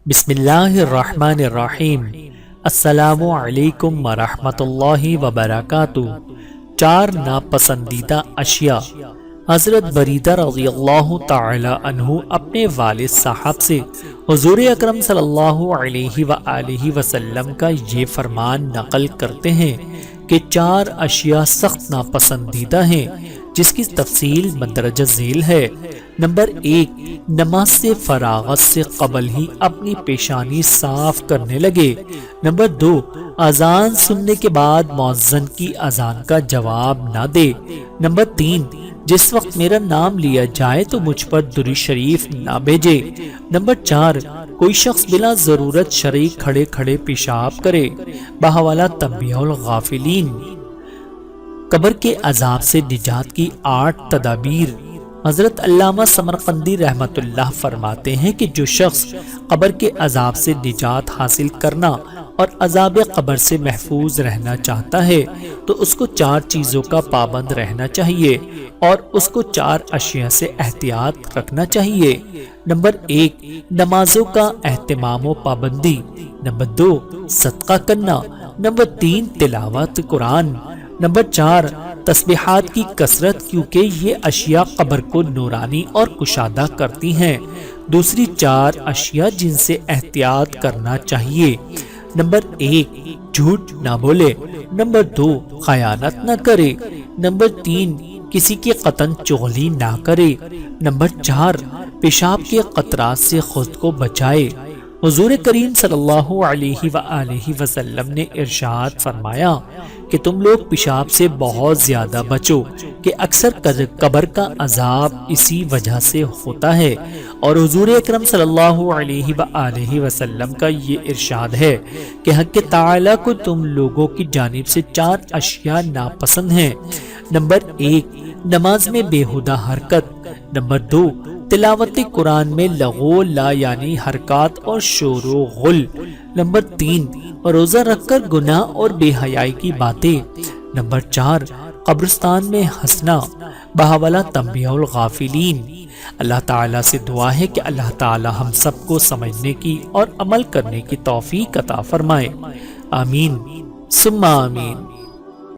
بسم اللہ الرحمن الرحیم۔ السلام علیکم ورحمۃ اللہ وبرکاتہ۔ 4 ناپسندیدہ اشیاء۔ حضرت بریدہ رضی اللہ تعالی عنہ اپنے والد صاحب سے حضور اکرم صلی اللہ علیہ وآلہ وسلم کا یہ فرمان نقل کرتے ہیں کہ 4 اشیاء سخت ناپسندیدہ ہیں، جس کی تفصیل مندرجہ ذیل ہے۔ نمبر 1، نماز سے فراغت سے قبل ہی اپنی پیشانی صاف کرنے لگے۔ نمبر 2، اذان سننے کے بعد مؤذن کی اذان کا جواب نہ دے۔ نمبر 3، جس وقت میرا نام لیا جائے تو مجھ پر درود شریف نہ بھیجے۔ نمبر 4، کوئی شخص بلا ضرورت شرعی کھڑے کھڑے پیشاب کرے۔ بحوالہ تنبیہ الغافلین۔ قبر کے عذاب سے نجات کی 8 تدابیر۔ حضرت علامہ سمرقندی رحمۃ اللہ فرماتے ہیں کہ جو شخص قبر کے عذاب سے نجات حاصل کرنا اور عذاب قبر سے محفوظ رہنا چاہتا ہے تو اس کو 4 چیزوں کا پابند رہنا چاہیے اور اس کو 4 اشیاء سے احتیاط رکھنا چاہیے۔ نمبر 1، نمازوں کا اہتمام و پابندی۔ نمبر 2، صدقہ کرنا۔ نمبر 3، تلاوت قرآن۔ نمبر 4، تسبیحات کی کثرت، کیونکہ یہ اشیاء قبر کو نورانی اور کشادہ کرتی ہیں۔ دوسری 4 اشیاء جن سے احتیاط کرنا چاہیے۔ نمبر 1، جھوٹ نہ بولے۔ نمبر 2، خیانت نہ کرے۔ نمبر 3، کسی کی قطعاً چغلی نہ کرے۔ نمبر 4، پیشاب کے قطرات سے خود کو بچائے۔ حضور کریم صلی اللہ علیہ وآلہ وسلم نے ارشاد فرمایا کہ تم لوگ پیشاب سے بہت زیادہ بچو کہ اکثر قبر کا عذاب اسی وجہ سے ہوتا ہے۔ اور حضور اکرم صلی اللہ علیہ وآلہ وسلم کا یہ ارشاد ہے کہ حق تعالی کو تم لوگوں کی جانب سے 4 اشیاء ناپسند ہیں۔ نمبر 1، نماز میں بیہودہ حرکت۔ نمبر 2، تلاوت قرآن میں لغو لا یعنی حرکات اور شور و غل۔ نمبر 3، روزہ رکھ کر گناہ اور بے حیائی کی باتیں۔ نمبر 4، قبرستان میں ہنسنا۔ بحوالہ تنبیہ الغافلین۔ اللہ تعالیٰ سے دعا ہے کہ اللہ تعالیٰ ہم سب کو سمجھنے کی اور عمل کرنے کی توفیق عطا فرمائے۔ آمین ثم آمین۔